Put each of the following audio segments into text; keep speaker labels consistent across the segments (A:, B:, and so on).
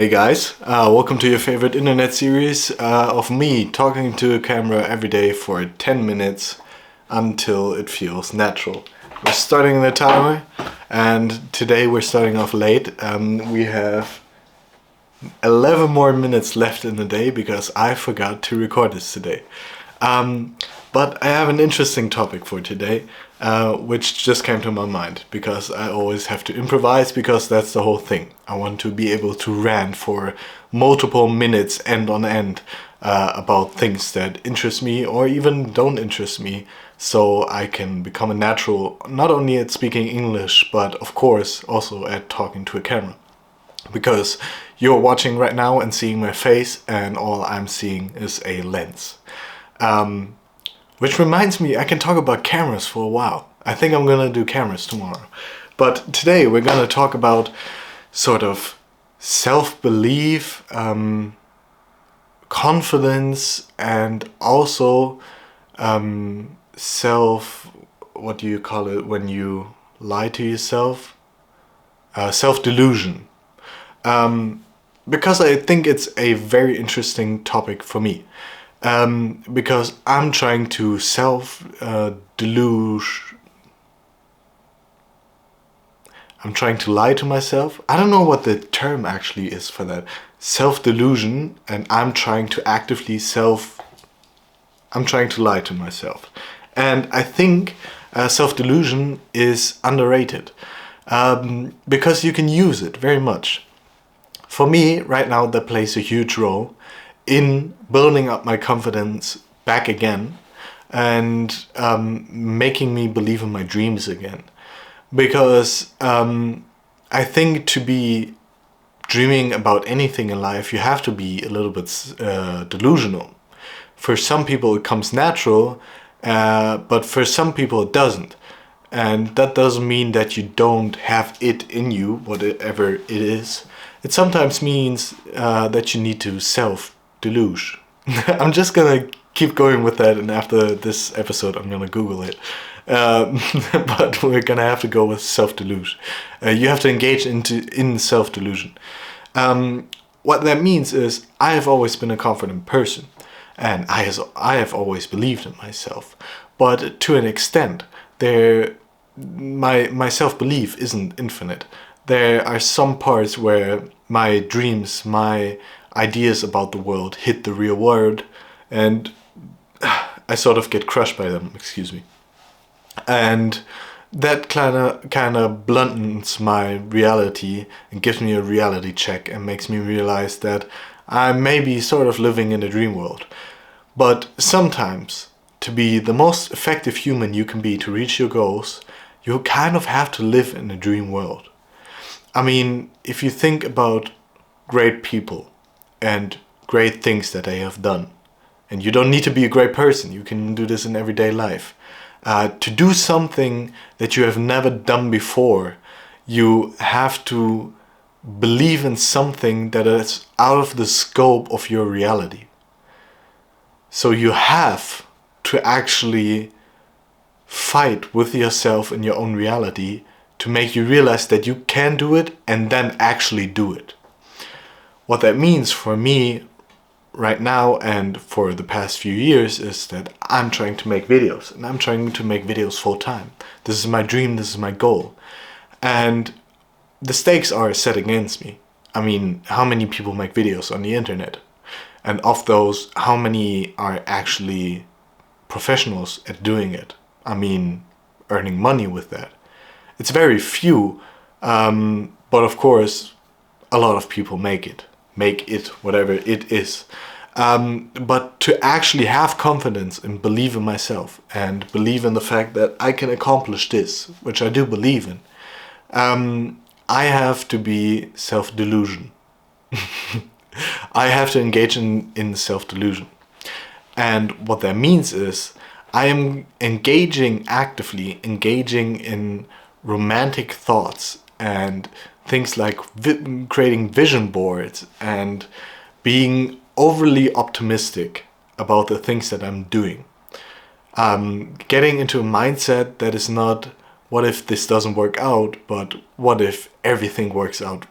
A: Hey guys, welcome to your favorite internet series of me talking to a camera every day for 10 minutes until it feels natural. We're starting the timer and today we're starting off late. We have 11 more minutes left in the day because I forgot to record this today. But I have an interesting topic for today, which just came to my mind because I always have to improvise because that's the whole thing. I want to be able to rant for multiple minutes end on end about things that interest me or even don't interest me, so I can become a natural not only at speaking English but of course also at talking to a camera. Because you're watching right now and seeing my face and all I'm seeing is a lens. Which reminds me, I can talk about cameras for a while. I think I'm gonna do cameras tomorrow. But today we're gonna talk about sort of self-belief, confidence, and also what do you call it when you lie to yourself? Self-delusion. Because I think it's a very interesting topic for me. Because I'm trying to deluge. I'm trying to lie to myself. I don't know what the term actually is for that. Self-delusion, and I'm trying to I'm trying to lie to myself. And I think self-delusion is underrated. Because you can use it very much. For me, right now, that plays a huge role in building up my confidence back again and making me believe in my dreams again. Because I think to be dreaming about anything in life, you have to be a little bit delusional. For some people it comes natural, but for some people it doesn't. And that doesn't mean that you don't have it in you, whatever it is. It sometimes means that you need to self-deluge. I'm just gonna keep going with that, and after this episode I'm gonna Google it. But we're gonna have to go with self-deluge. You have to engage in self-delusion. What that means is I have always been a confident person, and I have always believed in myself. But to an extent, my self-belief isn't infinite. There are some parts where my dreams, my ideas about the world hit the real world, and I sort of get crushed by them, excuse me. And that kind of bluntens my reality and gives me a reality check and makes me realize that I may be sort of living in a dream world. But sometimes, to be the most effective human you can be to reach your goals, you kind of have to live in a dream world. I mean, if you think about great people and great things that they have done, and you don't need to be a great person, you can do this in everyday life. To do something that you have never done before, you have to believe in something that is out of the scope of your reality. So you have to actually fight with yourself in your own reality to make you realize that you can do it and then actually do it. What that means for me right now and for the past few years is that I'm trying to make videos, and I'm trying to make videos full time. This is my dream, this is my goal. And the stakes are set against me. I mean, how many people make videos on the internet? And of those, how many are actually professionals at doing it? I mean, earning money with that. It's very few, but of course, a lot of people make it, whatever it is. But to actually have confidence and believe in myself and believe in the fact that I can accomplish this, which I do believe in, I have to be self-delusion. I have to engage in self-delusion. And what that means is I am actively engaging in romantic thoughts and things like creating vision boards and being overly optimistic about the things that I'm doing. Getting into a mindset that is not, what if this doesn't work out, but what if everything works out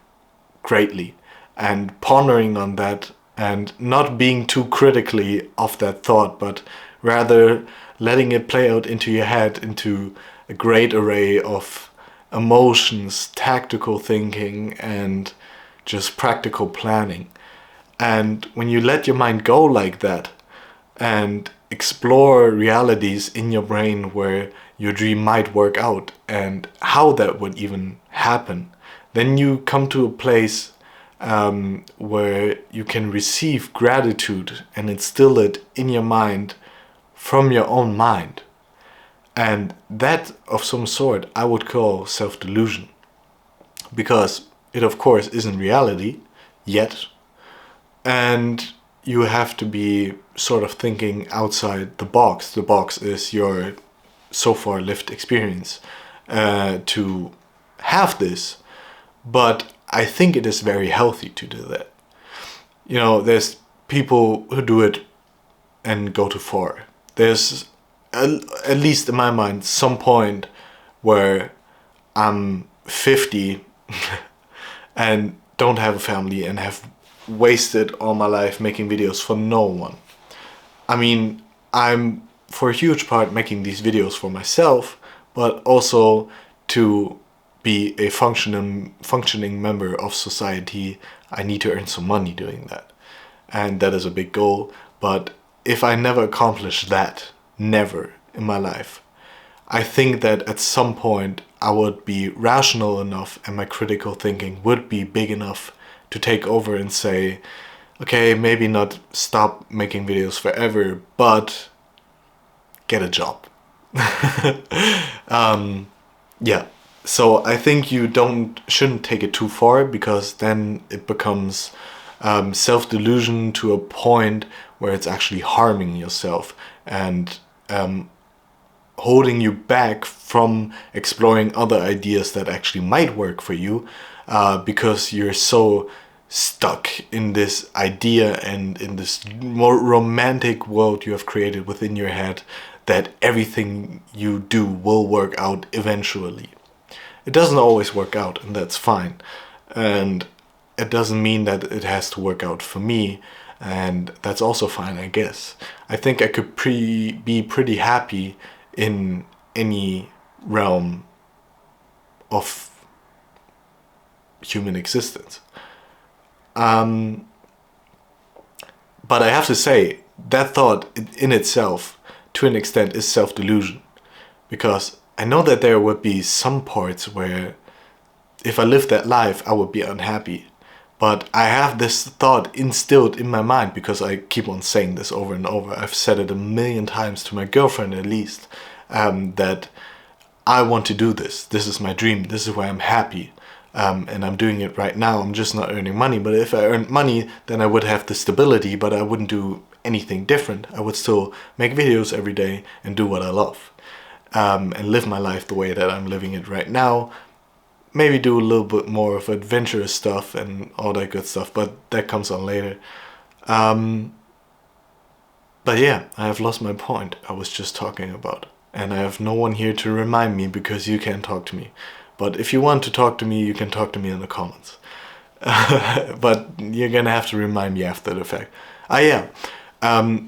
A: greatly? and pondering on that and not being too critically of that thought, but rather letting it play out into your head, into a great array of emotions, tactical thinking, and just practical planning. And when you let your mind go like that and explore realities in your brain where your dream might work out and how that would even happen, then you come to a place where you can receive gratitude and instill it in your mind from your own mind. And that, of some sort, I would call self-delusion. Because it, of course, isn't reality yet. And you have to be sort of thinking outside the box. The box is your so far lived experience to have this. But I think it is very healthy to do that. You know, there's people who do it and go too far. There's, at least in my mind, some point where I'm 50 and don't have a family and have wasted all my life making videos for no one. I mean, I'm for a huge part making these videos for myself, but also to be a functioning member of society. I need to earn some money doing that. And that is a big goal. But if I never accomplish that, never in my life, I think that at some point I would be rational enough and my critical thinking would be big enough to take over and say, okay, maybe not stop making videos forever, but get a job. Yeah. So I think you shouldn't take it too far, because then it becomes self-delusion to a point where it's actually harming yourself and holding you back from exploring other ideas that actually might work for you, because you're so stuck in this idea and in this more romantic world you have created within your head that everything you do will work out eventually. It doesn't always work out, and that's fine. And it doesn't mean that it has to work out for me, and that's also fine, I guess. I think I could be pretty happy in any realm of human existence. But I have to say, that thought in itself, to an extent, is self-delusion. Because I know that there would be some parts where if I lived that life, I would be unhappy. But I have this thought instilled in my mind because I keep on saying this over and over. I've said it 1,000,000 times to my girlfriend at least, that I want to do this. This is my dream. This is where I'm happy. And I'm doing it right now. I'm just not earning money. But if I earned money, then I would have the stability, but I wouldn't do anything different. I would still make videos every day and do what I love. And live my life the way that I'm living it right now. Maybe do a little bit more of adventurous stuff and all that good stuff, but that comes on later. But yeah, I have lost my point I was just talking about. And I have no one here to remind me because you can't talk to me. But if you want to talk to me, you can talk to me in the comments. But you're gonna have to remind me after the fact. Yeah.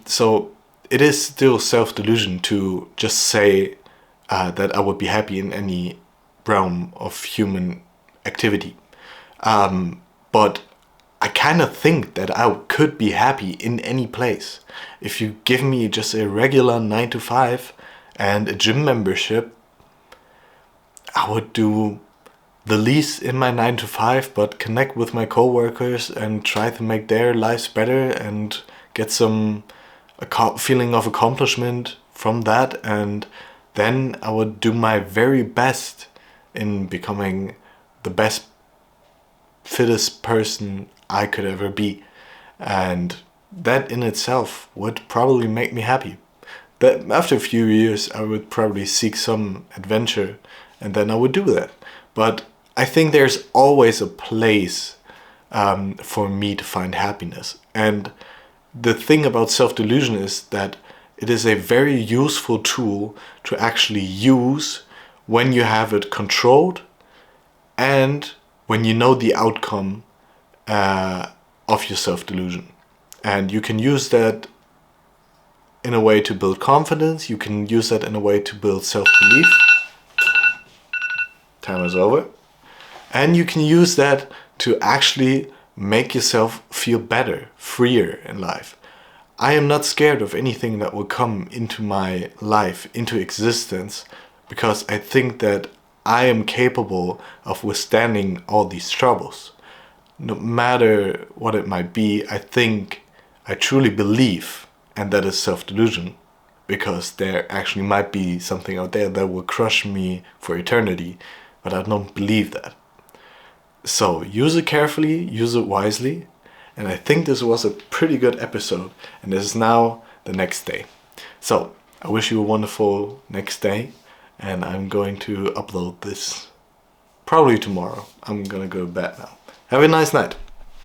A: So it is still self-delusion to just say that I would be happy in any realm of human activity. But I kind of think that I could be happy in any place. If you give me just a regular 9 to 5 and a gym membership, I would do the least in my 9 to 5, but connect with my coworkers and try to make their lives better and get some feeling of accomplishment from that. And then I would do my very best in becoming the best, fittest person I could ever be. And that in itself would probably make me happy. But after a few years, I would probably seek some adventure, and then I would do that. But I think there's always a place for me to find happiness. And the thing about self-delusion is that it is a very useful tool to actually use when you have it controlled and when you know the outcome of your self-delusion. And you can use that in a way to build confidence. You can use that in a way to build self-belief. Time is over. And you can use that to actually make yourself feel better, freer in life. I am not scared of anything that will come into my life, into existence, because I think that I am capable of withstanding all these troubles. No matter what it might be, I truly believe, and that is self-delusion, because there actually might be something out there that will crush me for eternity, but I don't believe that. So use it carefully, use it wisely, and I think this was a pretty good episode, and this is now the next day. So I wish you a wonderful next day, and I'm going to upload this probably tomorrow. I'm gonna go to bed now. Have a nice night.